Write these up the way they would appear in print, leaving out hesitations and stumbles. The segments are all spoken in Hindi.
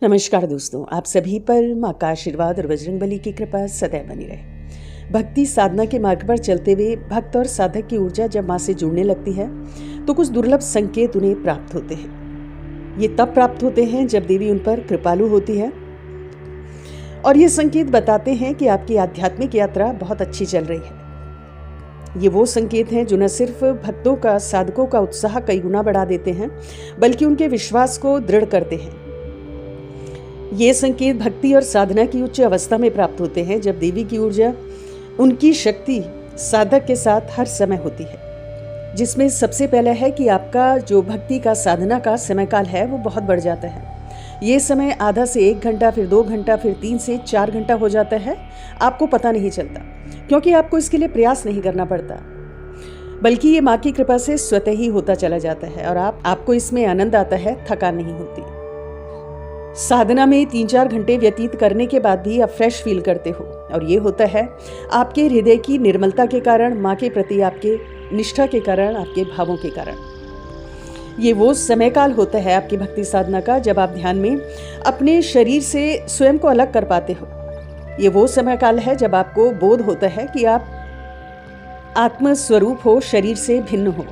नमस्कार दोस्तों, आप सभी पर माँ का आशीर्वाद और बजरंगबली की कृपा सदैव बनी रहे। भक्ति साधना के मार्ग पर चलते हुए भक्त और साधक की ऊर्जा जब माँ से जुड़ने लगती है तो कुछ दुर्लभ संकेत उन्हें प्राप्त होते हैं। ये तब प्राप्त होते हैं जब देवी उन पर कृपालु होती है और ये संकेत बताते हैं कि आपकी आध्यात्मिक यात्रा बहुत अच्छी चल रही है। ये वो संकेत हैं जो न सिर्फ भक्तों का, साधकों का उत्साह कई गुना बढ़ा देते हैं, बल्कि उनके विश्वास को दृढ़ करते हैं। ये संकेत भक्ति और साधना की उच्च अवस्था में प्राप्त होते हैं जब देवी की ऊर्जा, उनकी शक्ति साधक के साथ हर समय होती है, जिसमें सबसे पहला है कि आपका जो भक्ति का, साधना का समयकाल है वो बहुत बढ़ जाता है। ये समय आधा से 1 घंटा, फिर 2 घंटा, फिर 3 से 4 घंटा हो जाता है। आपको पता नहीं चलता, क्योंकि आपको इसके लिए प्रयास नहीं करना पड़ता, बल्कि ये माँ की कृपा से स्वतः ही होता चला जाता है और आपको इसमें आनंद आता है, थकान नहीं होती। साधना में 3-4 घंटे व्यतीत करने के बाद भी आप फ्रेश फील करते हो, और ये होता है आपके हृदय की निर्मलता के कारण, माँ के प्रति आपके निष्ठा के कारण, आपके भावों के कारण। ये वो समयकाल होता है आपकी भक्ति साधना का जब आप ध्यान में अपने शरीर से स्वयं को अलग कर पाते हो। ये वो समयकाल है जब आपको बोध होता है कि आप आत्मस्वरूप हो, शरीर से भिन्न हो।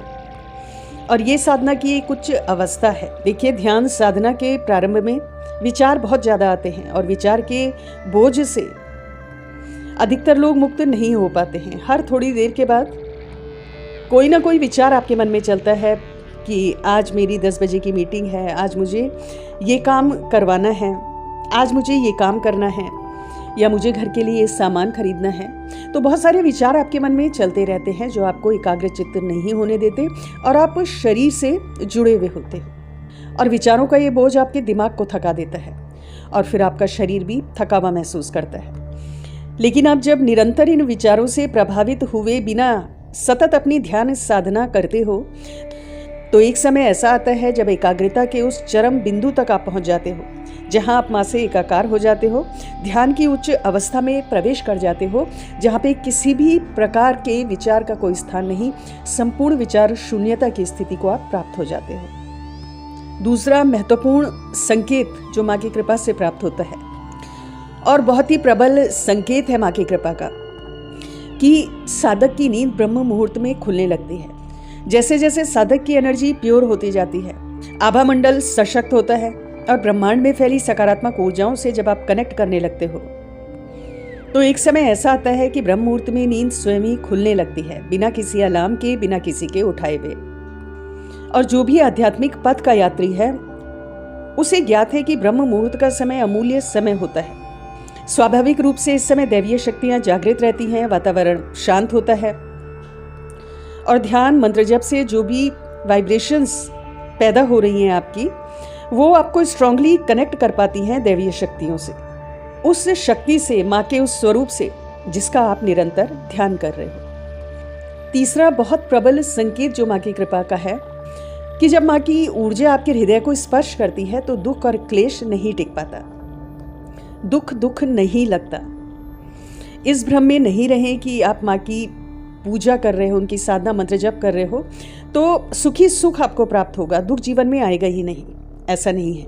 और ये साधना की एक उच्च अवस्था है। देखिए, ध्यान साधना के प्रारंभ में विचार बहुत ज़्यादा आते हैं और विचार के बोझ से अधिकतर लोग मुक्त नहीं हो पाते हैं। हर थोड़ी देर के बाद कोई ना कोई विचार आपके मन में चलता है कि आज मेरी 10 बजे की मीटिंग है, आज मुझे ये काम करवाना है, आज मुझे ये काम करना है, या मुझे घर के लिए ये सामान खरीदना है। तो बहुत सारे विचार आपके मन में चलते रहते हैं जो आपको एकाग्रचित्त नहीं होने देते और आप शरीर से जुड़े हुए होते हो, और विचारों का ये बोझ आपके दिमाग को थका देता है और फिर आपका शरीर भी थका हुआ महसूस करता है। लेकिन आप जब निरंतर इन विचारों से प्रभावित हुए बिना सतत अपनी ध्यान साधना करते हो तो एक समय ऐसा आता है जब एकाग्रता के उस चरम बिंदु तक आप पहुंच जाते हो, जहां आप माँ से एकाकार हो जाते हो, ध्यान की उच्च अवस्था में प्रवेश कर जाते हो, जहां पे किसी भी प्रकार के विचार का कोई स्थान नहीं, संपूर्ण विचार शून्यता की स्थिति को आप प्राप्त हो जाते हो। दूसरा महत्वपूर्ण संकेत जो माँ की कृपा से प्राप्त होता है, और बहुत ही प्रबल संकेत है माँ की कृपा का, कि साधक की नींद ब्रह्म मुहूर्त में खुलने लगती है। जैसे जैसे साधक की एनर्जी प्योर होती जाती है, आभा मंडल सशक्त होता है और ब्रह्मांड में फैली सकारात्मक ऊर्जाओं से जब आप कनेक्ट करने लगते हो तो एक समय ऐसा आता है कि ब्रह्म मुहूर्त में नींद स्वयं ही खुलने लगती है, बिना किसी अलार्म के, बिना किसी के उठाए हुए। और जो भी आध्यात्मिक पथ का यात्री है उसे ज्ञात है कि ब्रह्म मुहूर्त का समय अमूल्य समय होता है। स्वाभाविक रूप से इस समय दैवीय शक्तियां जागृत रहती हैं, वातावरण शांत होता है और ध्यान मंत्र जप से जो भी वाइब्रेशंस पैदा हो रही हैं आपकी, वो आपको स्ट्रांगली कनेक्ट कर पाती हैं दैवीय शक्तियों से, उस शक्ति से, माँ के उस स्वरूप से जिसका आप निरंतर ध्यान कर रहे हो। तीसरा बहुत प्रबल संकेत जो माँ की कृपा का है कि जब माँ की ऊर्जा आपके हृदय को स्पर्श करती है तो दुख और क्लेश नहीं टिक पाता, दुख नहीं लगता। इस भ्रम में नहीं रहें कि आप माँ की पूजा कर रहे हो, उनकी साधना मंत्र जप कर रहे हो तो सुखी सुख आपको प्राप्त होगा, दुख जीवन में आएगा ही नहीं। ऐसा नहीं है।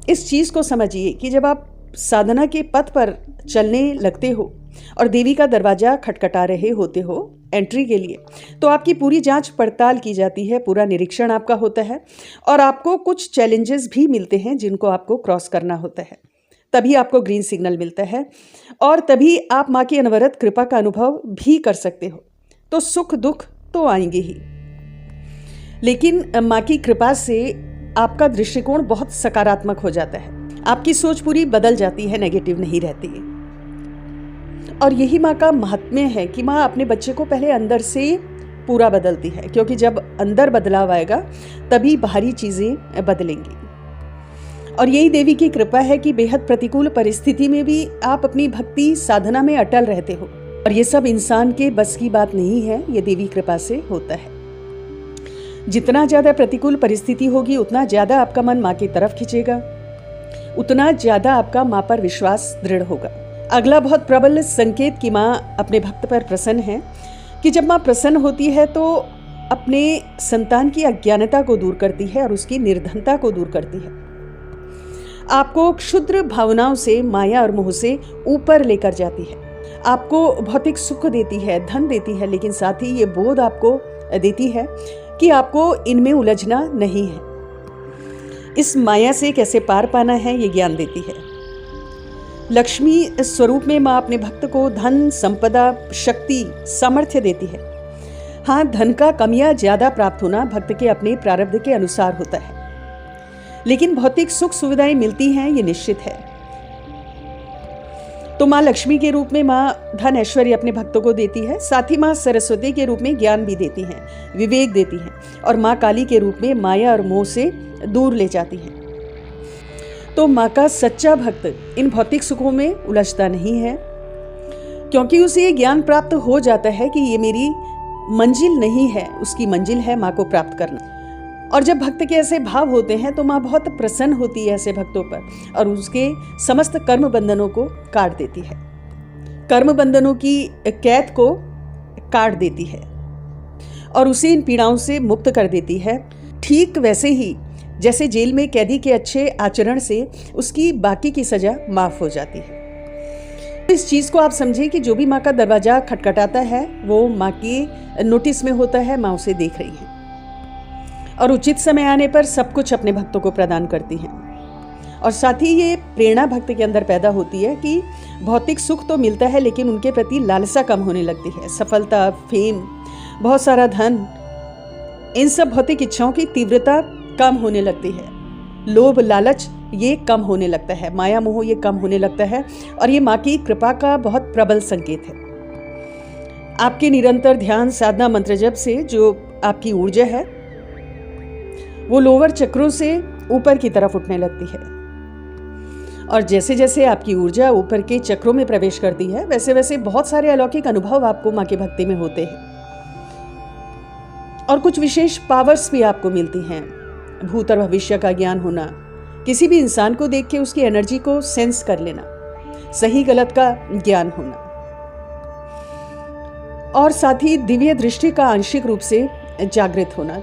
इस चीज को समझिए कि जब आप साधना के पथ पर चलने लगते हो और देवी का दरवाजा खटखटा रहे होते हो एंट्री के लिए, तो आपकी पूरी जांच पड़ताल की जाती है, पूरा निरीक्षण आपका होता है और आपको कुछ चैलेंजेस भी मिलते हैं जिनको आपको क्रॉस करना होता है। तभी आपको ग्रीन सिग्नल मिलता है और तभी आप माँ की अनवरत कृपा का अनुभव भी कर सकते हो। तो सुख दुख तो आएंगे ही, लेकिन माँ की कृपा से आपका दृष्टिकोण बहुत सकारात्मक हो जाता है, आपकी सोच पूरी बदल जाती है, नेगेटिव नहीं रहती है। और यही माँ का महात्म्य है कि माँ अपने बच्चे को पहले अंदर से पूरा बदलती है, क्योंकि जब अंदर बदलाव आएगा तभी बाहरी चीजें बदलेंगी। और यही देवी की कृपा है कि बेहद प्रतिकूल परिस्थिति में भी आप अपनी भक्ति साधना में अटल रहते हो, और ये सब इंसान के बस की बात नहीं है, ये देवी कृपा से होता है। जितना ज्यादा प्रतिकूल परिस्थिति होगी उतना ज्यादा आपका मन माँ की तरफ खींचेगा, उतना ज्यादा आपका माँ पर विश्वास दृढ़ होगा। अगला बहुत प्रबल संकेत कि माँ अपने भक्त पर प्रसन्न है, कि जब माँ प्रसन्न होती है तो अपने संतान की अज्ञानता को दूर करती है और उसकी निर्धनता को दूर करती है। आपको क्षुद्र भावनाओं से, माया और मोह से ऊपर लेकर जाती है। आपको भौतिक सुख देती है, धन देती है, लेकिन साथ ही ये बोध आपको देती है कि आपको इनमें उलझना नहीं है। इस माया से कैसे पार पाना है, ये ज्ञान देती है। लक्ष्मी स्वरूप में माँ अपने भक्त को धन, संपदा, शक्ति, सामर्थ्य देती है। हाँ, धन का कम या ज्यादा प्राप्त होना भक्त के अपने प्रारब्ध के अनुसार होता है, लेकिन भौतिक सुख सुविधाएं मिलती हैं, ये निश्चित है। तो माँ लक्ष्मी के रूप में माँ धन ऐश्वर्य अपने भक्तों को देती है। साथ ही माँ सरस्वती के रूप में ज्ञान भी देती हैं, विवेक देती हैं, और माँ काली के रूप में माया और मोह से दूर ले जाती हैं। तो माँ का सच्चा भक्त इन भौतिक सुखों में उलझता नहीं है, क्योंकि उसे ये ज्ञान प्राप्त हो जाता है कि ये मेरी मंजिल नहीं है, उसकी मंजिल है माँ को प्राप्त करना। और जब भक्त के ऐसे भाव होते हैं तो माँ बहुत प्रसन्न होती है ऐसे भक्तों पर, और उसके समस्त कर्म बंधनों को काट देती है, कर्म बंधनों की कैद को काट देती है और उसे इन पीड़ाओं से मुक्त कर देती है। ठीक वैसे ही जैसे जेल में कैदी के अच्छे आचरण से उसकी बाकी की सजा माफ हो जाती है। इस चीज़ को आप समझें कि जो भी माँ का दरवाजा खटखटाता है वो माँ के नोटिस में होता है, माँ उसे देख रही है और उचित समय आने पर सब कुछ अपने भक्तों को प्रदान करती हैं। और साथ ही ये प्रेरणा भक्त के अंदर पैदा होती है कि भौतिक सुख तो मिलता है, लेकिन उनके प्रति लालसा कम होने लगती है। सफलता, फेम, बहुत सारा धन, इन सब भौतिक इच्छाओं की तीव्रता कम होने लगती है। लोभ, लालच ये कम होने लगता है, माया मोह ये कम होने लगता है, और ये माँ की कृपा का बहुत प्रबल संकेत है। आपके निरंतर ध्यान, साधना, मंत्र जप से जो आपकी ऊर्जा है वो लोअर चक्रों से ऊपर की तरफ उठने लगती है, और जैसे जैसे आपकी ऊर्जा ऊपर के चक्रों में प्रवेश करती है वैसे वैसे बहुत सारे अलौकिक अनुभव आपको माँ की भक्ति में होते हैं, और कुछ विशेष पावर्स भी आपको मिलती हैं। भूत और भविष्य का ज्ञान होना, किसी भी इंसान को देख के उसकी एनर्जी को सेंस कर लेना, सही गलत का ज्ञान होना, और साथ ही दिव्य दृष्टि का आंशिक रूप से जागृत होना।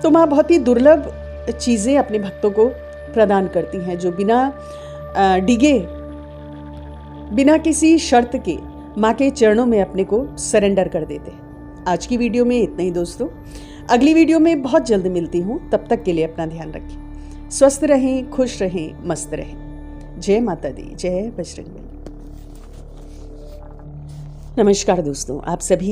तो माँ बहुत ही दुर्लभ चीज़ें अपने भक्तों को प्रदान करती हैं, जो बिना डिगे, बिना किसी शर्त के माँ के चरणों में अपने को सरेंडर कर देते हैं। आज की वीडियो में इतना ही दोस्तों, अगली वीडियो में बहुत जल्द मिलती हूँ। तब तक के लिए अपना ध्यान रखें, स्वस्थ रहें, खुश रहें, मस्त रहें। जय माता दी, जय बजरंगबली। नमस्कार दोस्तों, आप सभी